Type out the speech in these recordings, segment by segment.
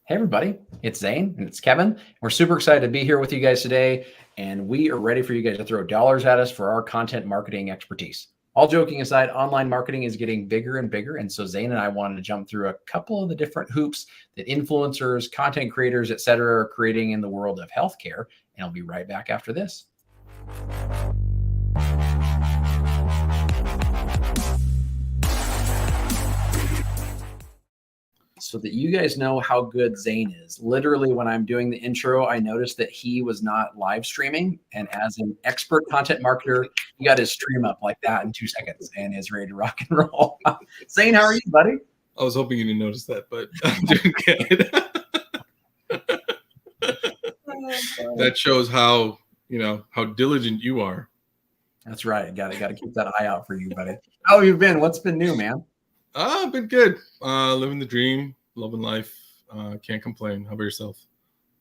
Hey, everybody, it's Zane and it's Kevin. We're super excited to be here with you guys today, and we are ready for you guys to throw dollars at us for our content marketing expertise. All joking aside, online marketing is getting bigger and bigger. And so Zane and I wanted to jump through a couple of the different hoops that influencers, content creators, et cetera, are creating in the world of healthcare. And I'll be right back after this. So that you guys know how good Zane is. Literally, when I'm doing the intro, I noticed that he was not live streaming. And as an expert content marketer, he got his stream up like that in 2 seconds and is ready to rock and roll. Zane, how are you, buddy? I was hoping you didn't notice that, but I'm doing good. That shows how diligent you are. That's right. Got to keep that eye out for you, buddy. How have you been? What's been new, man? I've been good. Living the dream, loving life. Can't complain. How about yourself?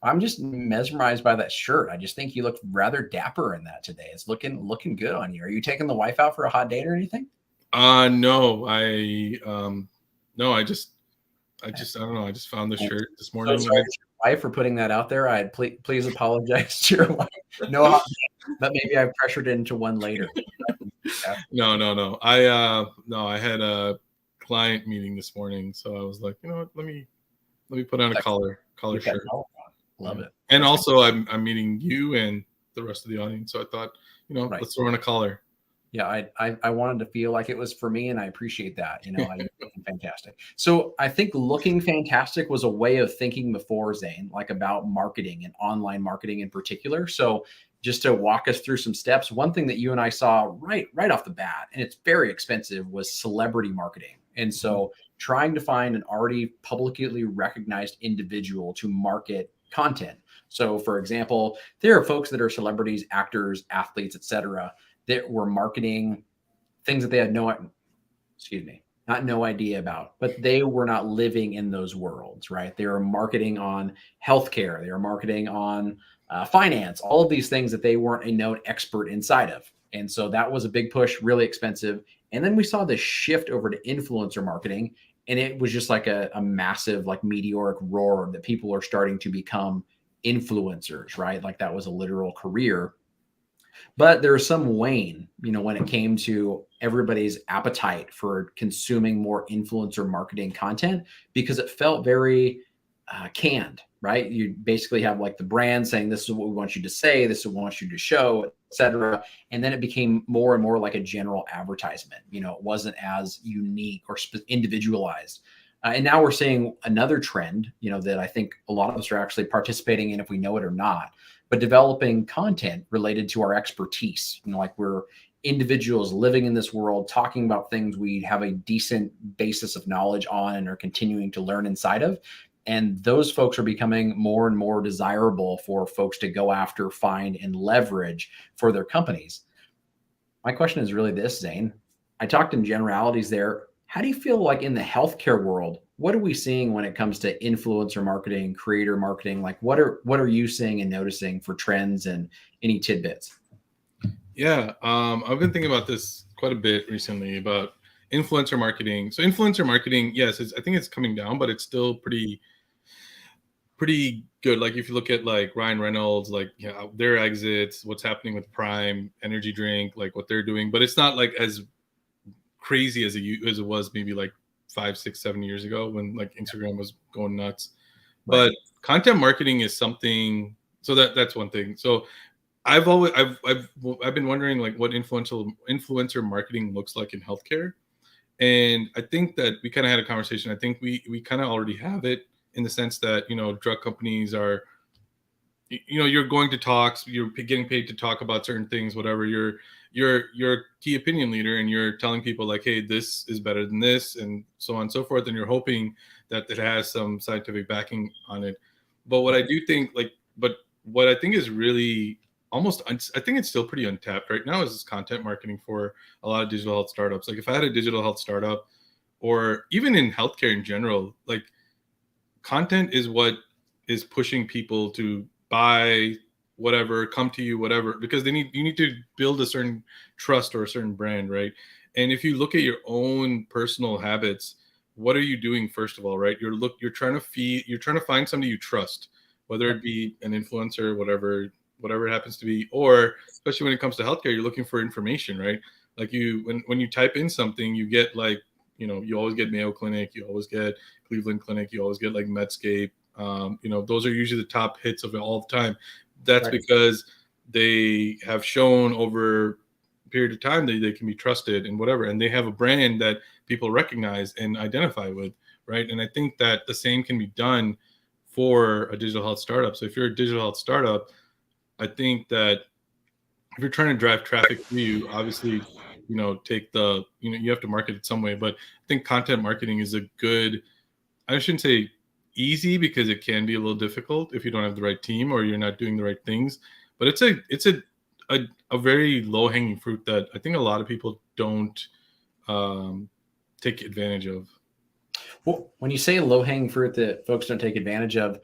I'm just mesmerized by that shirt. I just think you look rather dapper in that today. It's looking good on you. Are you taking the wife out for a hot date or anything? No. I don't know. I just found this shirt this morning. So sorry to your wife for putting that out there. I'd please apologize to your wife. No hot date, but maybe I pressured into one later. No. I had a client meeting this morning, so I was like, you know what, let me put on a collar shirt. Love it. And also I'm meeting you and the rest of the audience, so I thought, let's throw in a collar. Yeah, I wanted to feel like it was for me, and I appreciate that. Fantastic. So I think looking fantastic was a way of thinking before, Zane, like about marketing and online marketing in particular. So just to walk us through some steps, one thing that you and I saw right off the bat, and it's very expensive, was celebrity marketing. And so trying to find an already publicly recognized individual to market content. So for example, there are folks that are celebrities, actors, athletes, etc., that were marketing things that they had no idea about, but they were not living in those worlds, right? They were marketing on healthcare. They were marketing on finance, all of these things that they weren't a known expert inside of. And so that was a big push, really expensive. And then we saw this shift over to influencer marketing. And it was just like a massive, like meteoric roar that people are starting to become influencers, right? Like that was a literal career. But there's some wane, when it came to everybody's appetite for consuming more influencer marketing content, because it felt very canned, right? You basically have like the brand saying, this is what we want you to say, this is what we want you to show, etc. And then it became more and more like a general advertisement. It wasn't as unique or individualized. And now we're seeing another trend, that I think a lot of us are actually participating in, if we know it or not, but developing content related to our expertise. Like we're individuals living in this world, talking about things we have a decent basis of knowledge on and are continuing to learn inside of. And those folks are becoming more and more desirable for folks to go after, find, and leverage for their companies. My question is really this, Zane. I talked in generalities there. How do you feel like in the healthcare world, what are we seeing when it comes to influencer marketing, creator marketing? Like what are you seeing and noticing for trends and any tidbits? Yeah, I've been thinking about this quite a bit recently about influencer marketing. So influencer marketing, yes, I think it's coming down, but it's still pretty good. Like if you look at like Ryan Reynolds, like their exits, what's happening with Prime Energy drink, like what they're doing, but it's not like as crazy as it was maybe like 5, 6, 7 years ago when like Instagram was going nuts. Right. But content marketing is something. So that's one thing. So I've been wondering like what influencer marketing looks like in healthcare. And I think that we kind of had a conversation. I think we kind of already have it in the sense that, drug companies are, you're going to talks, you're getting paid to talk about certain things, whatever. You're a key opinion leader and you're telling people like, hey, this is better than this and so on and so forth. And you're hoping that it has some scientific backing on it. But what I do think what I think is really I think it's still pretty untapped right now is content marketing for a lot of digital health startups. Like if I had a digital health startup or even in healthcare in general, like content is what is pushing people to buy whatever, come to you, whatever, because you need to build a certain trust or a certain brand, right? And if you look at your own personal habits, what are you doing first of all, right? You're trying to find somebody you trust, whether it be an influencer, whatever it happens to be, or especially when it comes to healthcare, you're looking for information, right? Like when you type in something, you get like, you always get Mayo Clinic, you always get Cleveland Clinic, you always get like Medscape. Those are usually the top hits of it all the time. That's Right. because they have shown over a period of time that they can be trusted and whatever, and they have a brand that people recognize and identify with, right? And I think that the same can be done for a digital health startup. So if you're a digital health startup, I think that if you're trying to drive traffic to you, obviously, you have to market it some way. But I think content marketing is a good, I shouldn't say easy, because it can be a little difficult if you don't have the right team or you're not doing the right things. But it's a very low hanging fruit that I think a lot of people don't take advantage of. Well, when you say low hanging fruit that folks don't take advantage of,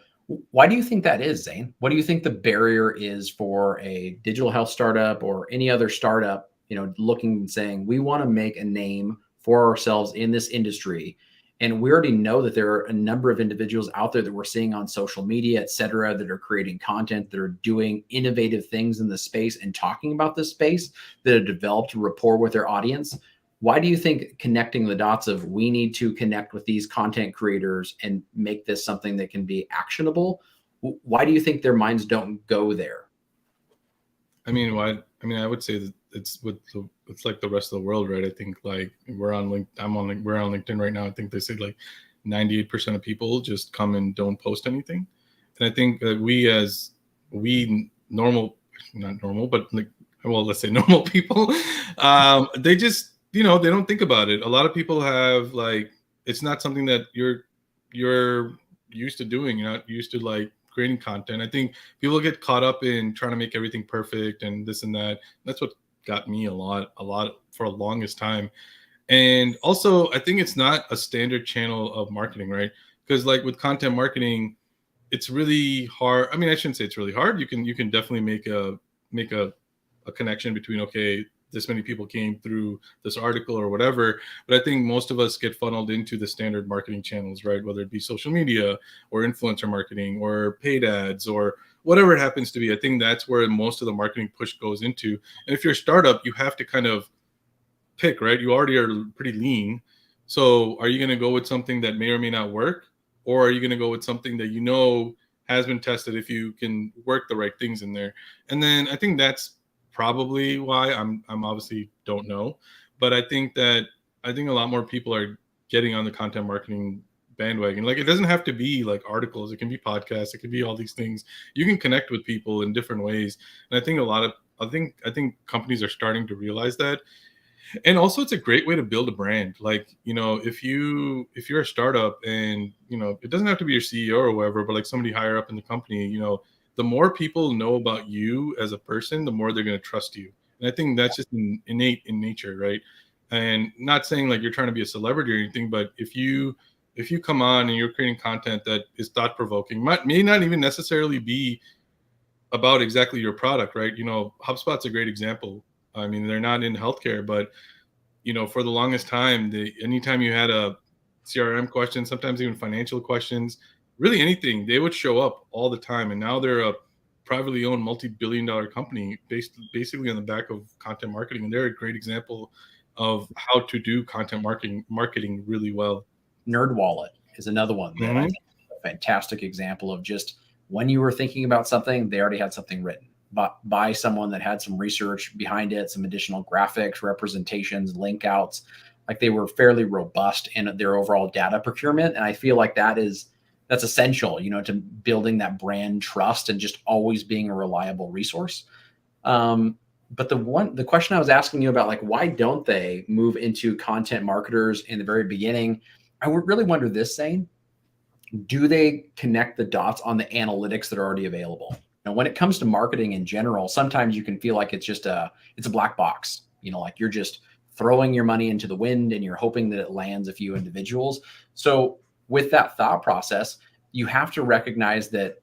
why do you think that is, Zane? What do you think the barrier is for a digital health startup or any other startup, looking and saying, we want to make a name for ourselves in this industry? And we already know that there are a number of individuals out there that we're seeing on social media, et cetera, that are creating content, that are doing innovative things in the space and talking about this space, that have developed rapport with their audience. Why do you think connecting the dots of we need to connect with these content creators and make this something that can be actionable? Why do you think their minds don't go there? I mean, I would say that it's like the rest of the world, right? I think like we're on LinkedIn right now. I think they say like 98% of people just come and don't post anything. And I think that we normal, not normal, but like, well, let's say normal people, they just, they don't think about it. A lot of people have like, it's not something that you're used to doing. You're not used to like creating content. I think people get caught up in trying to make everything perfect and this and that. That's what got me a lot for the longest time. And also, I think it's not a standard channel of marketing, right? Because like with content marketing, it's really hard. I mean, I shouldn't say it's really hard. You can definitely make a connection between, okay, this many people came through this article or whatever. But I think most of us get funneled into the standard marketing channels, right? Whether it be social media or influencer marketing or paid ads or whatever it happens to be. I think that's where most of the marketing push goes into. And if you're a startup, you have to kind of pick, right? You already are pretty lean. So are you going to go with something that may or may not work? Or are you going to go with something that has been tested if you can work the right things in there? And then I think that's probably why I'm obviously don't know, but I think a lot more people are getting on the content marketing bandwagon. Like it doesn't have to be like articles, it can be podcasts, it can be all these things. You can connect with people in different ways. And I think I think companies are starting to realize that. And also it's a great way to build a brand. Like, if you're a startup and, it doesn't have to be your CEO or whatever, but like somebody higher up in the company, the more people know about you as a person, the more they're going to trust you. And I think that's just innate in nature, right? And not saying like you're trying to be a celebrity or anything, but if you come on and you're creating content that is thought provoking, may not even necessarily be about exactly your product, right? HubSpot's a great example. I mean, they're not in healthcare, but for the longest time, anytime you had a CRM question, sometimes even financial questions, really anything, they would show up all the time. And now they're a privately owned multi-billion-dollar company basically on the back of content marketing. And they're a great example of how to do content marketing really well. NerdWallet is another one that I think is a fantastic example of just when you were thinking about something, they already had something written by someone that had some research behind it, some additional graphics, representations, link outs. Like they were fairly robust in their overall data procurement. And I feel like that's essential, to building that brand trust and just always being a reliable resource. But the question I was asking you about, like, why don't they move into content marketers in the very beginning? I would really wonder this, Zane. Do they connect the dots on the analytics that are already available? Now, when it comes to marketing in general, sometimes you can feel like it's a black box, like you're just throwing your money into the wind and you're hoping that it lands a few individuals. So with that thought process, you have to recognize that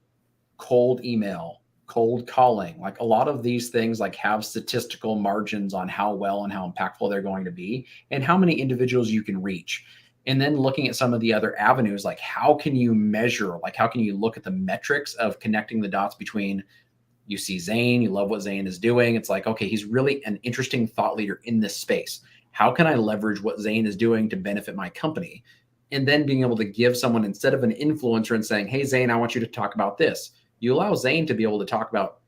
cold email, cold calling, like a lot of these things like have statistical margins on how well and how impactful they're going to be and how many individuals you can reach. And then looking at some of the other avenues, like how can you measure, like how can you look at the metrics of connecting the dots between, you see Zain, you love what Zain is doing. It's like, okay, he's really an interesting thought leader in this space. How can I leverage what Zain is doing to benefit my company? And then being able to give someone, instead of an influencer and saying, hey, Zain, I want you to talk about this, you allow Zain to be able to talk about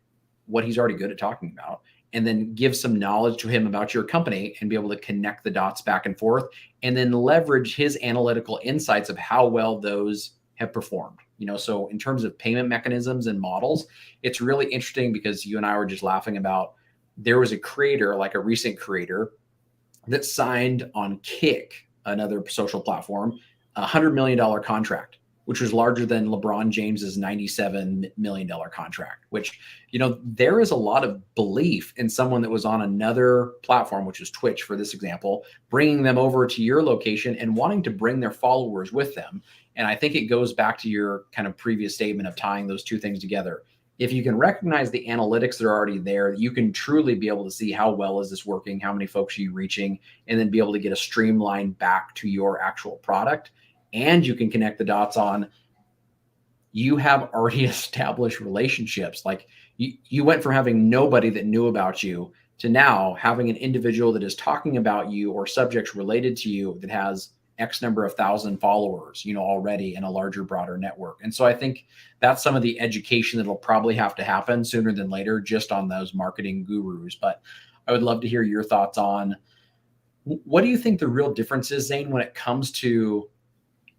what he's already good at talking about, and then give some knowledge to him about your company and be able to connect the dots back and forth, and then leverage his analytical insights of how well those have performed. So in terms of payment mechanisms and models, it's really interesting because you and I were just laughing about, there was a creator, like a recent creator, that signed on Kick, another social platform, $100 million contract, which was larger than LeBron James's $97 million contract, which, there is a lot of belief in someone that was on another platform, which is Twitch, for this example, bringing them over to your location and wanting to bring their followers with them. And I think it goes back to your kind of previous statement of tying those two things together. If you can recognize the analytics that are already there, you can truly be able to see how well is this working, how many folks are you reaching, and then be able to get a streamline back to your actual product. And you can connect the dots on, you have already established relationships. Like you went from having nobody that knew about you to now having an individual that is talking about you or subjects related to you that has X number of thousand followers, already in a larger, broader network. And so I think that's some of the education that'll probably have to happen sooner than later, just on those marketing gurus. But I would love to hear your thoughts on, what do you think the real difference is, Zain, when it comes to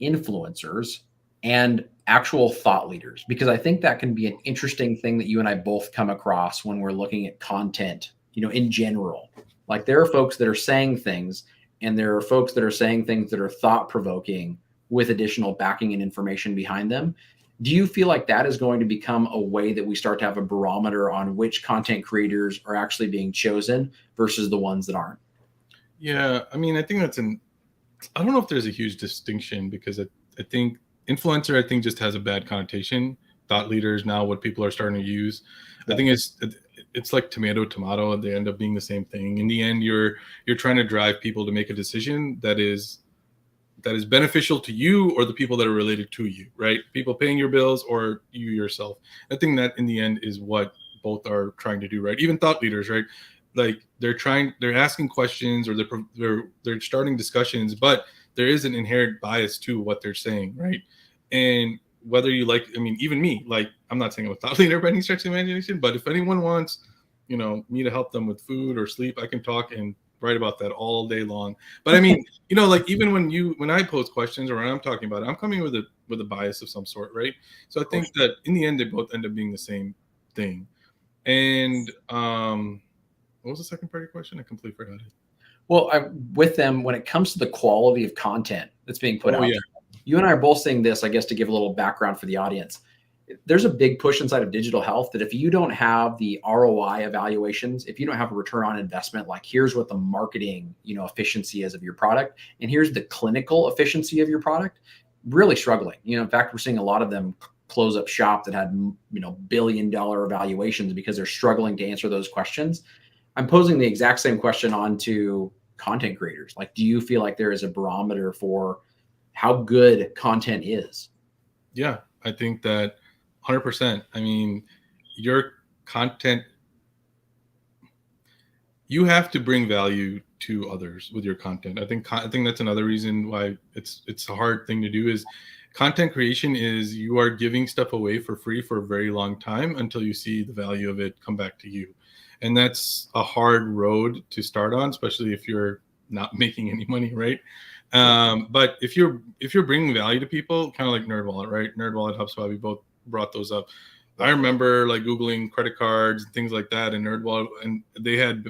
influencers and actual thought leaders? Because I think that can be an interesting thing that you and I both come across when we're looking at content, in general. Like there are folks that are saying things, and there are folks that are saying things that are thought provoking with additional backing and information behind them. Do you feel like that is going to become a way that we start to have a barometer on which content creators are actually being chosen versus the ones that aren't? Yeah, I mean, I think I don't know if there's a huge distinction, because I think influencer, I think, just has a bad connotation. Thought leaders, now what people are starting to use, I think it's like tomato. They end up being the same thing. In the end, you're trying to drive people to make a decision that is beneficial to you or the people that are related to you, right? People paying your bills or you yourself. I think that in the end is what both are trying to do, right? Even thought leaders, right? Like they're asking questions, or they're starting discussions, but there is an inherent bias to what they're saying, right? And whether you like, I mean, even me, like, I'm not saying I'm a thought leader by any stretch of the imagination, but if anyone wants, me to help them with food or sleep, I can talk and write about that all day long. But I mean, like even when I pose questions or when I'm talking about it, I'm coming with a bias of some sort, right? So I think that in the end, they both end up being the same thing. And what was the second part of your question? I completely forgot it. Well, with them, when it comes to the quality of content that's being put out, you and I are both saying this, I guess, to give a little background for the audience. There's a big push inside of digital health that if you don't have the ROI evaluations, if you don't have a return on investment, like here's what the marketing, efficiency is of your product, and here's the clinical efficiency of your product, really struggling. In fact, we're seeing a lot of them close up shop that had, billion-dollar evaluations because they're struggling to answer those questions. I'm posing the exact same question onto content creators. Like, do you feel like there is a barometer for how good content is? Yeah, I think that 100%. I mean, your content, you have to bring value to others with your content. I think that's another reason why it's a hard thing to do. Is content creation is you are giving stuff away for free for a very long time until you see the value of it come back to you. And that's a hard road to start on, especially if you're not making any money, right? But if you're bringing value to people, kind of like NerdWallet, right? NerdWallet, HubSpot, we both brought those up. I remember like Googling credit cards and things like that, and NerdWallet, and they had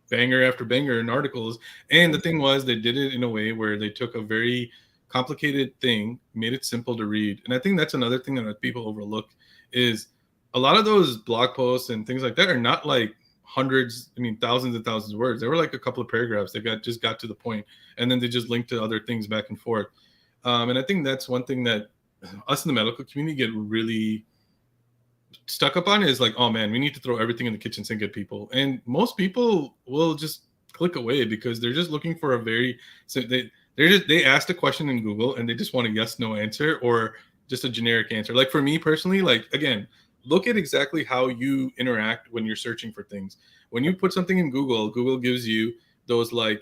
banger after banger in articles. And the thing was, they did it in a way where they took a very complicated thing, made it simple to read. And I think that's another thing that people overlook, is a lot of those blog posts and things like that are not like thousands and thousands of words. They were like a couple of paragraphs that just got to the point, and then they just linked to other things back and forth. And I think that's one thing that us in the medical community get really stuck up on, is like, oh man, we need to throw everything in the kitchen sink at people. And most people will just click away because they're just looking for They asked a question in Google and they just want a yes no answer or just a generic answer. Like for me personally, like again, look at exactly how you interact when you're searching for things. When you put something in Google, Google gives you those like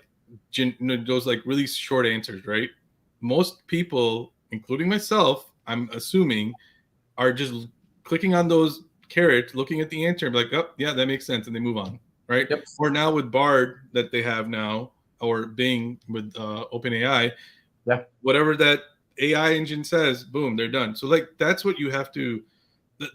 those like really short answers, right? Most people, including myself, I'm assuming, are just clicking on those carrots, looking at the answer, and be like, oh yeah, that makes sense, and they move on, right? Yep. Or now with Bard that they have now, or Bing with OpenAI, Yeah. whatever that AI engine says, boom, they're done. So like that's what you have to.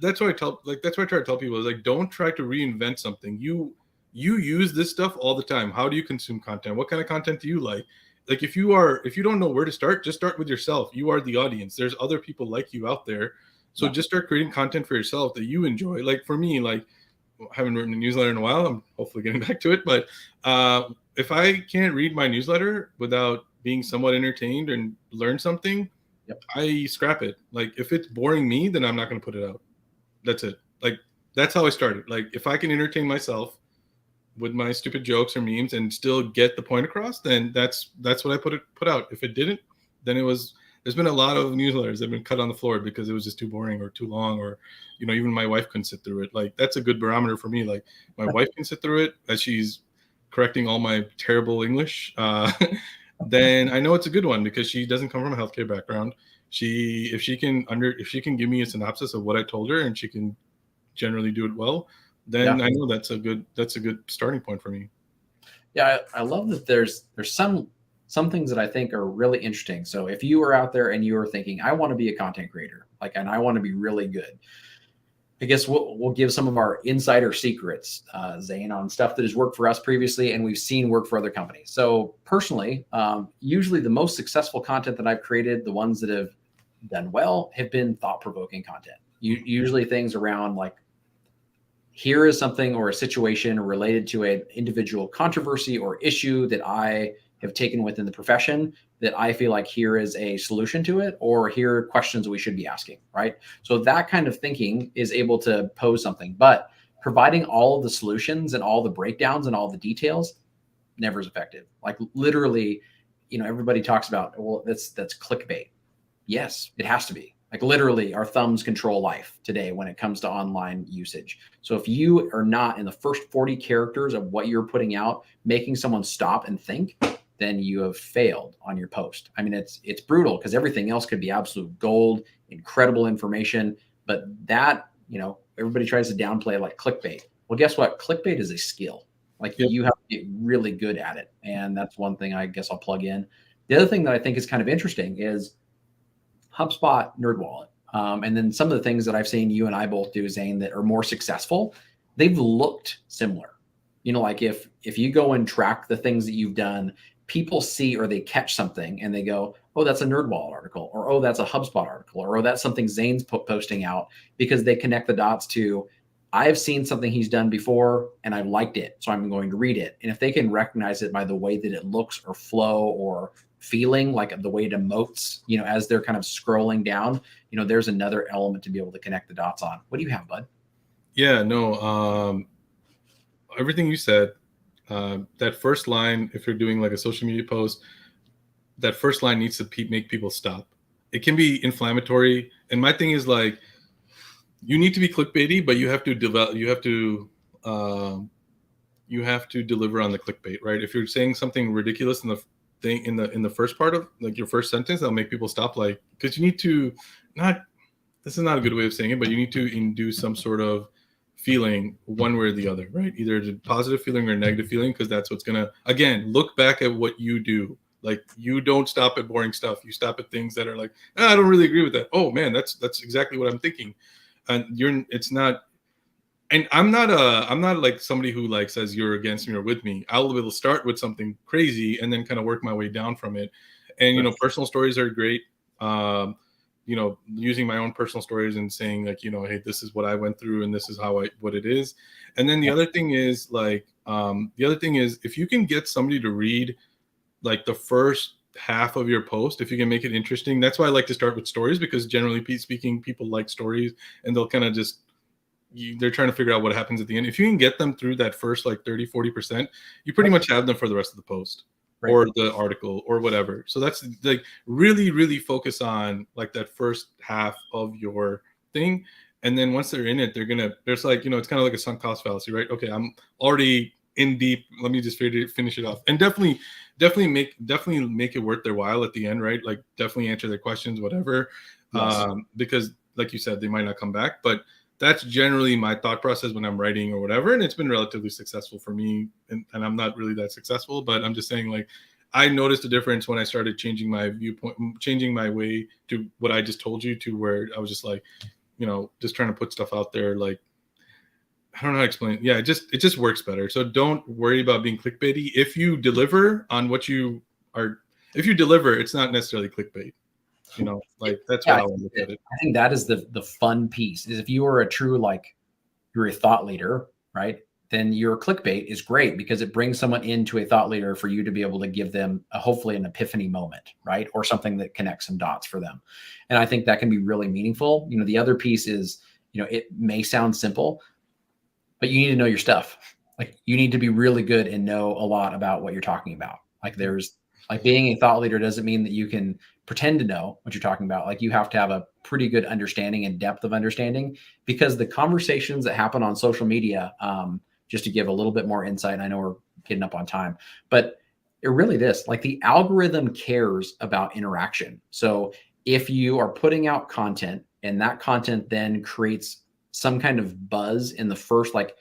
That's what I tell. Like that's what I try to tell people is like, don't try to reinvent something. You use this stuff all the time. How do you consume content? What kind of content do you like? Like if you don't know where to start, just start with yourself. You are the audience. There's other people like you out there. So Yeah. just start creating content for yourself that you enjoy. Like for me, like I haven't written a newsletter in a while. I'm hopefully getting back to it. But if I can't read my newsletter without being somewhat entertained and learn something, Yep. I scrap it. Like if it's boring me, then I'm not going to put it out. That's it. Like that's how I started. Like if I can entertain myself with my stupid jokes or memes and still get the point across, then that's what I put out. If it didn't, then it was. There's been a lot of newsletters that have been cut on the floor because it was just too boring or too long, or even my wife couldn't sit through it. Like that's a good barometer for me. Like my wife can sit through it as she's correcting all my terrible English. Then I know it's a good one because she doesn't come from a healthcare background. If she can give me a synopsis of what I told her and she can generally do it well, then I know that's a good starting point for me. Yeah, I love that there's some things that I think are really interesting. So if you are out there and you are thinking, I want to be a content creator, like, and I want to be really good, I guess we'll give some of our insider secrets, Zain, on stuff that has worked for us previously and we've seen work for other companies. So personally, usually the most successful content that I've created, the ones that have done well, have been thought-provoking content. Usually things around like, here is something or a situation related to an individual controversy or issue that I have taken within the profession that I feel like here is a solution to it, or here are questions we should be asking, right? So that kind of thinking is able to pose something, but providing all of the solutions and all the breakdowns and all the details never is effective. Like literally, everybody talks about, well, that's clickbait. Yes, it has to be. Like literally, our thumbs control life today when it comes to online usage. So if you are not in the first 40 characters of what you're putting out, making someone stop and think, then you have failed on your post. I mean, it's brutal because everything else could be absolute gold, incredible information, but that, everybody tries to downplay like clickbait. Well, guess what? Clickbait is a skill. Like you have to get really good at it. And that's one thing I guess I'll plug in. The other thing that I think is kind of interesting is HubSpot, NerdWallet. And then some of the things that I've seen you and I both do, Zain, that are more successful, they've looked similar. Like if you go and track the things that you've done, people see or they catch something and they go, oh, that's a NerdWallet article, or oh, that's a HubSpot article, or oh, that's something Zain's posting out, because they connect the dots to, I've seen something he's done before and I've liked it, so I'm going to read it. And if they can recognize it by the way that it looks or flow or feeling, like the way it emotes, as they're kind of scrolling down, there's another element to be able to connect the dots on. What do you have, bud? Yeah, no, everything you said, that first line, if you're doing like a social media post, that first line needs to make people stop. It can be inflammatory. And my thing is like, you need to be clickbaity, but you have to develop, you have to deliver on the clickbait, right? If you're saying something ridiculous in the thing in the first part of like your first sentence, that'll make people stop, like, because you need to this is not a good way of saying it, but you need to induce some sort of feeling one way or the other, right? Either a positive feeling or a negative feeling, because that's what's gonna, again, look back at what you do. Like you don't stop at boring stuff. You stop at things that are like, I don't really agree with that. Oh man, that's exactly what I'm thinking. And it's not, and I'm not like somebody who like says you're against me or with me. Will start with something crazy and then kind of work my way down from it. And personal stories are great. Using my own personal stories and saying like, hey, this is what I went through and this is what it is. And then the other thing is like, if you can get somebody to read like the first half of your post, if you can make it interesting, that's why I like to start with stories, because generally speaking, people like stories and they'll kind of just, they're trying to figure out what happens at the end. If you can get them through that first like 30-40%, you pretty much have them for the rest of the post. or the article or whatever. So that's like really focus on like that first half of your thing. And then once they're in it, there's like, it's kind of like a sunk cost fallacy, right? Okay, I'm already in deep. Let me just finish it off. And definitely make it worth their while at the end, right? Like definitely answer their questions, whatever. Yes. Because like you said, they might not come back, but that's generally my thought process when I'm writing or whatever. And it's been relatively successful for me. And I'm not really that successful, but I'm just saying, like, I noticed a difference when I started changing my viewpoint, changing my way to what I just told you, to where I was just like, just trying to put stuff out there. Like, I don't know how to explain it. Yeah, it just works better. So don't worry about being clickbaity. If you deliver on what you are, if you deliver, it's not necessarily clickbait. Like that's what I want to look at it. I think that is the fun piece, is if you are a true, like, you're a thought leader, right? Then your clickbait is great because it brings someone into a thought leader for you to be able to give them hopefully an epiphany moment, right? Or something that connects some dots for them. And I think that can be really meaningful. The other piece is, it may sound simple, but you need to know your stuff. Like, you need to be really good and know a lot about what you're talking about. Like, being a thought leader doesn't mean that you can pretend to know what you're talking about. Like, you have to have a pretty good understanding and depth of understanding, because the conversations that happen on social media, just to give a little bit more insight, I know we're getting up on time, but it really is like the algorithm cares about interaction. So if you are putting out content and that content then creates some kind of buzz in the first, like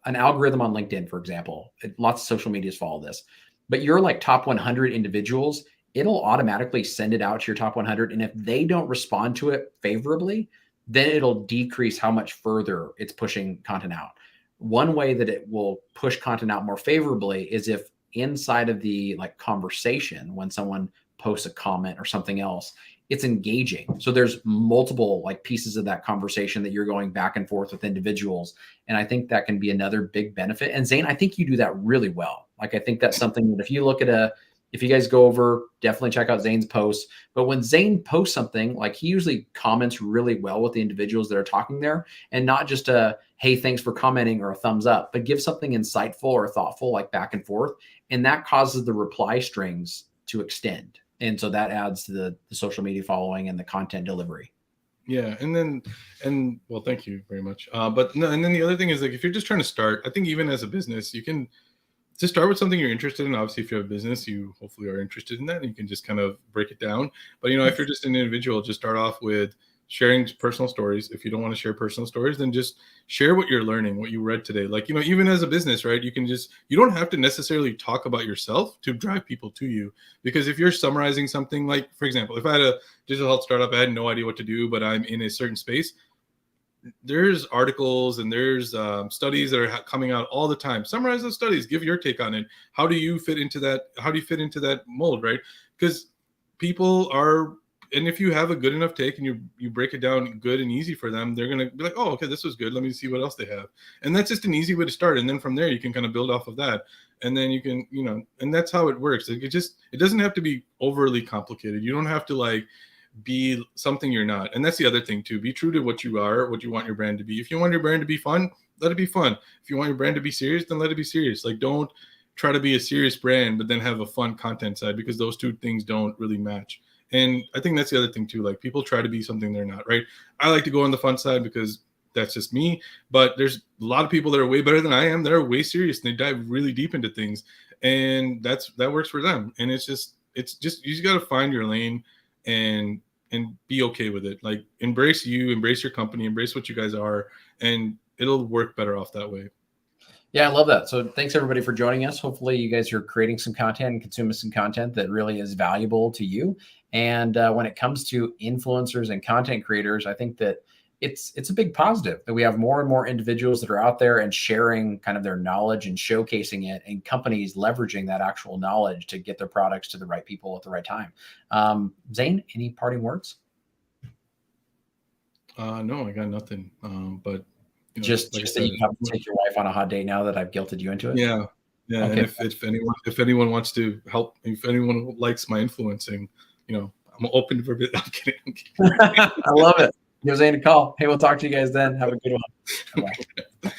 an algorithm on LinkedIn, for example, lots of social medias follow this, but you're like top 100 individuals, it'll automatically send it out to your top 100. And if they don't respond to it favorably, then it'll decrease how much further it's pushing content out. One way that it will push content out more favorably is if inside of the conversation, when someone posts a comment or something else, it's engaging. So there's multiple pieces of that conversation that you're going back and forth with individuals. And I think that can be another big benefit. And Zain, I think you do that really well. I think that's something that if you guys go over, definitely check out Zain's posts. But when Zain posts something, he usually comments really well with the individuals that are talking there, and not just a, hey, thanks for commenting or a thumbs up, but give something insightful or thoughtful, back and forth. And that causes the reply strings to extend. And so that adds to the social media following and the content delivery. Yeah. Well, thank you very much. But no, and then the other thing is, if you're just trying to start, I think even as a business, you can just start with something you're interested in. Obviously, if you have a business, you hopefully are interested in that, and you can just kind of break it down. But, if you're just an individual, just start off with sharing personal stories. If you don't want to share personal stories, then just share what you're learning, what you read today. Even as a business, right? You don't have to necessarily talk about yourself to drive people to you. Because if you're summarizing something, for example, if I had a digital health startup, I had no idea what to do, but I'm in a certain space, there's articles and there's studies that are coming out all the time. Summarize those studies, give your take on it. How do you fit into that mold, right? Because people are, and if you have a good enough take and you break it down good and easy for them, they're going to be like, oh, okay, this was good. Let me see what else they have. And that's just an easy way to start. And then from there, you can kind of build off of that. And then you can, and that's how it works. It doesn't have to be overly complicated. You don't have to be something you're not. And that's the other thing too. Be true to what you are, what you want your brand to be. If you want your brand to be fun, let it be fun. If you want your brand to be serious, then let it be serious. Don't try to be a serious brand, but then have a fun content side, because those two things don't really match. And I think that's the other thing too. People try to be something they're not, right? I like to go on the fun side because that's just me. But there's a lot of people that are way better than I am. They're way serious and they dive really deep into things. And that works for them. And it's just you just got to find your lane and be okay with it. Embrace your company, embrace what you guys are, and it'll work better off that way. Yeah, I love that. So thanks everybody for joining us. Hopefully you guys are creating some content and consuming some content that really is valuable to you. And when it comes to influencers and content creators, I think that it's a big positive that we have more and more individuals that are out there and sharing kind of their knowledge and showcasing it, and companies leveraging that actual knowledge to get their products to the right people at the right time. Zain, any parting words? No, I got nothing. But just that you have to take your wife on a hot date now that I've guilted you into it. Yeah. Okay. And if anyone wants to help, if anyone likes my influencing, I'm open for it. I'm kidding. I love it. Give Zain a call. Hey, we'll talk to you guys then. Have a good one. Bye-bye.